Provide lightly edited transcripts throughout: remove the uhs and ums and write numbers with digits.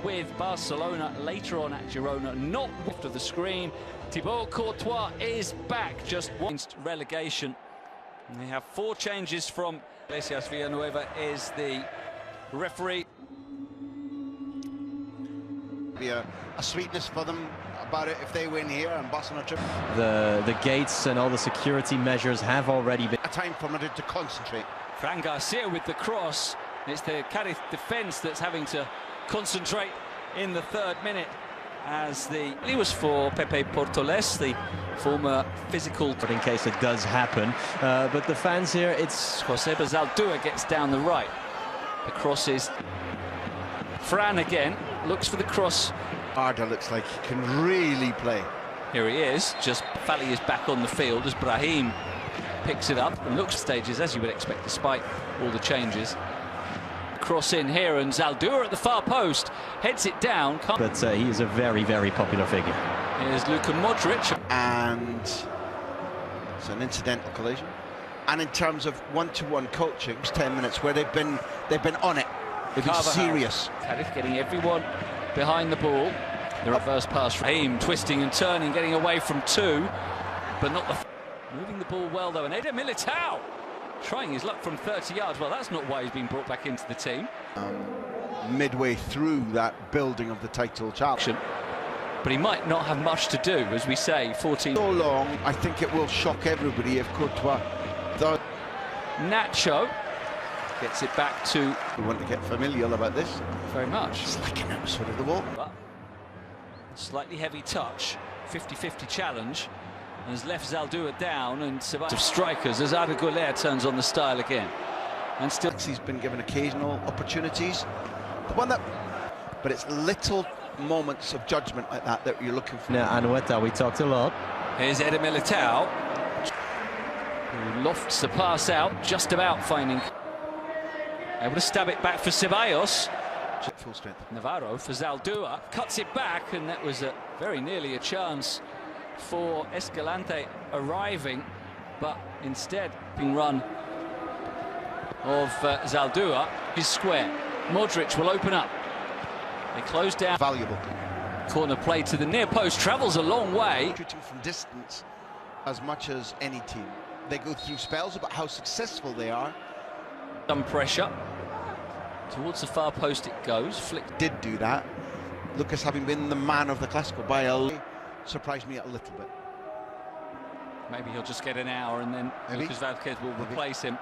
with Barcelona later on at Girona, not after the screen. Thibaut Courtois is back just against relegation. We have 4 changes from Iglesias. Villanueva is the referee. Be a sweetness for them about it if they win here and Barcelona trip. The gates and all the security measures have already been... A time for Madrid to concentrate. Fran Garcia with the cross. It's the Cadiz defence that's having to concentrate in the 3rd minute, as it was for Pepe Portoles, the former physical... In case it does happen, but the fans here, it's... Joseba Zaldúa gets down the right. The cross is... Fran again, looks for the cross. Arda looks like he can really play. Here he is, just Fally is back on the field as Brahim picks it up and looks stages as you would expect despite all the changes. Cross in here and Zaldúa at the far post heads it down. But he is a very, very popular figure. Here's Luka Modric. And it's an incidental collision. And in terms of one-to-one coaching, it's 10 minutes where they've been on it. They've been serious. Cadiz getting everyone behind the ball. The reverse pass from Brahim, twisting and turning, getting away from 2, but not the... Moving the ball well though, and Eder Militao trying his luck from 30 yards. Well, that's not why he's been brought back into the team. Midway through that building of the title challenge. But he might not have much to do, as we say, 14... So long, I think it will shock everybody if Courtois... Nacho gets it back to... We want to get familial about this. Very much. It's like an episode of The Wall. But slightly heavy touch, 50-50 challenge, and has left Zaldúa down, and of strikers as Arda Güler turns on the style again. And still... He's been given occasional opportunities. The one that... But it's little moments of judgment like that that you're looking for. Now, Anoeta, we talked a lot. Here's Eder Militao, who lofts the pass out, just about finding... Able to stab it back for Ceballos. Full strength. Navarro for Zaldúa, cuts it back, and that was very nearly a chance for Escalante arriving, but instead being run of Zaldúa is square. Modric will open up. They close down. Valuable. Corner play to the near post, travels a long way. Shooting from distance as much as any team. They go through spells about how successful they are. Some pressure. Towards the far post it goes. Flick did do that. Lucas, having been the man of the Clásico by surprised me a little bit. Maybe he'll just get an hour and then Lucas Vázquez will replace him.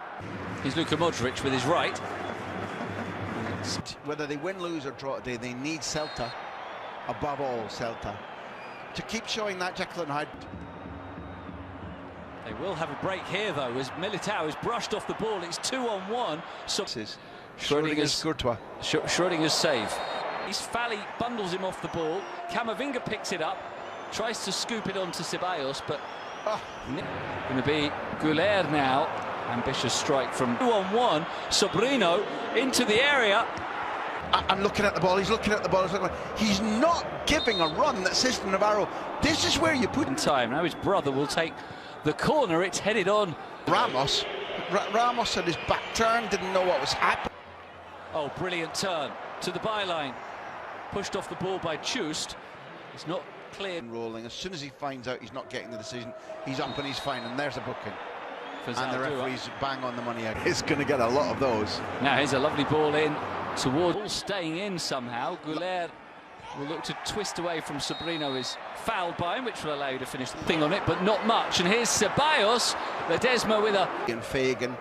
Here's Luka Modric with his right. Whether they win, lose or draw today, they need Celta, above all Celta, to keep showing that Jekyll and Hyde. They will have a break here though, as Militao is brushed off the ball. It's 2-on-1. So Schrödinger's Courtois. Schrödinger's save. Fally bundles him off the ball. Camavinga picks it up, tries to scoop it onto Ceballos, but going to be Güler now. Ambitious strike from 2-on-1. Sobrino into the area. I'm looking at the ball. He's looking at the ball. He's not giving a run that says to Navarro, this is where you put in time. Now his brother will take the corner. It's headed on. Ramos. Ramos had his back turned, didn't know what was happening. Oh, brilliant turn to the byline. Pushed off the ball by Chust. It's not clear. Rolling. As soon as he finds out he's not getting the decision, he's up and he's fine, and there's a booking. And the referee's bang on the money. He's going to get a lot of those. Now here's a lovely ball in towards, ball staying in somehow. Güler will look to twist away from Sobrino, is fouled by him, which will allow you to finish the thing on it, but not much. And here's Ceballos, Ledesma with a... And Fagan.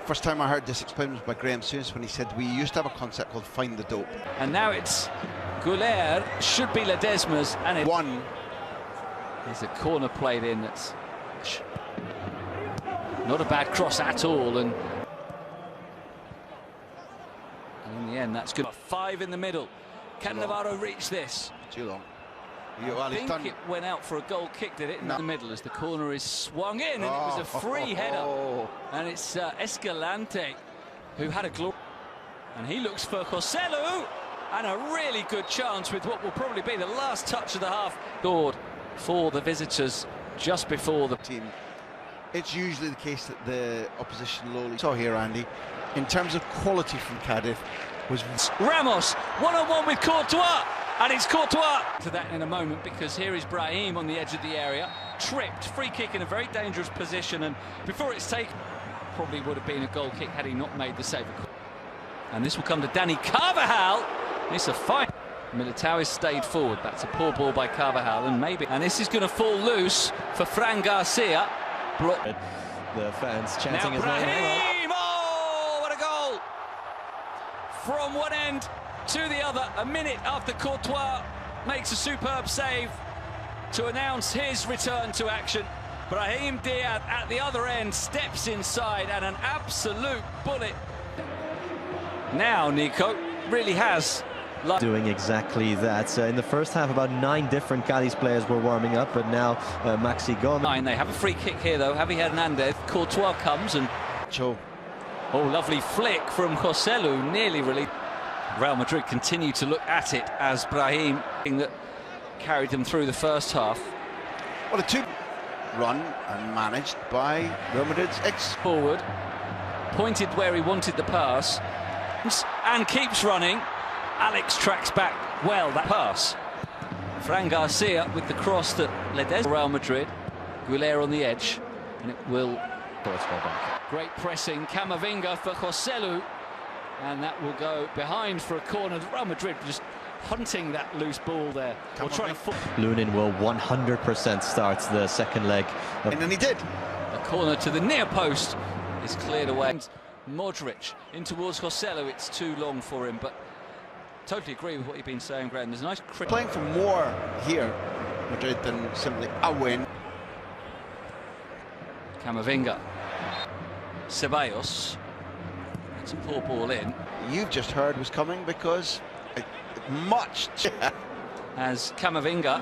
First time I heard this explained was by Graham Souness when he said we used to have a concept called find the dope. And now it's Güler, should be Ledesma's, and it... One. There's a corner played in that's... Not a bad cross at all, and in the end that's good. 5 in the middle. Can Navarro reach this? Too long. I think it went out for a goal kick, did it? In the middle as the corner is swung in, and it was a free header. And it's Escalante who had a glory. And he looks for Joselu, and a really good chance with what will probably be the last touch of the half. Scored for the visitors just before the team. It's usually the case that the opposition lowly. So here, Andy, in terms of quality from Cadiz, was Ramos, one-on-one with Courtois, and it's Courtois. To that in a moment, because here is Brahim on the edge of the area, tripped, free kick in a very dangerous position, and before it's taken, probably would have been a goal kick had he not made the save. And this will come to Dani Carvajal. It's a fight. Militao has stayed forward. That's a poor ball by Carvajal, and maybe. And this is going to fall loose for Fran Garcia. The fans chanting his Brahim! name. Oh, what a goal! From one end to the other, a minute after Courtois makes a superb save to announce his return to action. Brahim Diaz at the other end steps inside, and an absolute bullet. Now Nico really has Doing exactly that. In the first half, about 9 different Cadiz players were warming up, but now Maxi Gomez. They have a free kick here, though. Javi Hernandez. Courtois comes and... Oh, lovely flick from Joselu, nearly released. Real Madrid continue to look at it as Brahim that carried them through the first half. Well, a 2 run and managed by Real Madrid's forward, pointed where he wanted the pass, and keeps running. Alex tracks back well that pass. Fran Garcia with the cross that led Real Madrid. Guilherme on the edge, and it will. Great pressing, Camavinga for Joselu, and that will go behind for a corner. Real Madrid just hunting that loose ball there. Or trying to. Lunin will 100% start the second leg. And then he did. A corner to the near post is cleared away. Modric in towards Joselu. It's too long for him, but. Totally agree with what you've been saying, Graham. There's a nice playing for more here, Madrid, than simply a win. Camavinga, Ceballos. That's a poor ball in. You've just heard was coming because much. As Camavinga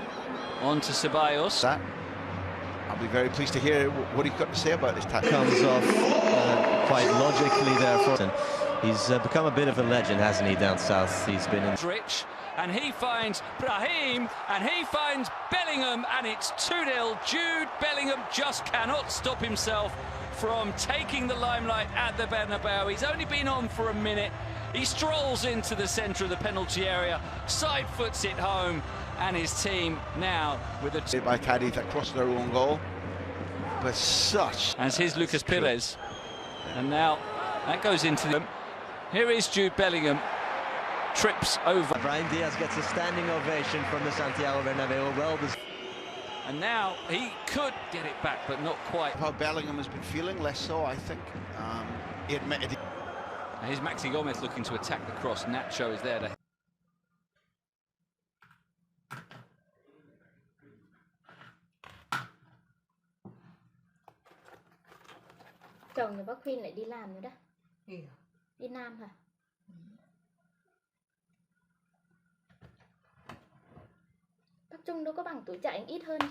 on to Ceballos. I'll be very pleased to hear what he's got to say about this tackle. Comes off quite logically there for. He's become a bit of a legend, hasn't he, down south? He's been in... Rich, and he finds Brahim, and he finds Bellingham, and it's 2-0. Jude Bellingham just cannot stop himself from taking the limelight at the Bernabeu. He's only been on for a minute. He strolls into the centre of the penalty area, side foots it home, and his team now with a... By Cadiz across their own goal. But such... As here's Lucas Pires, and now that goes into them. Here is Jude Bellingham, trips over. Brahim Diaz gets a standing ovation from the Santiago Bernabeu. Well, and now he could get it back, but not quite. How Bellingham has been feeling, less so, I think. He admitted it. Here's Maxi Gomez looking to attack the cross. Nacho is there to... Chồng nhà bác Khuyên lại đi làm nữa đó. Đi Nam hả? Bác Trung đâu có bằng tuổi chạy ít hơn chứ.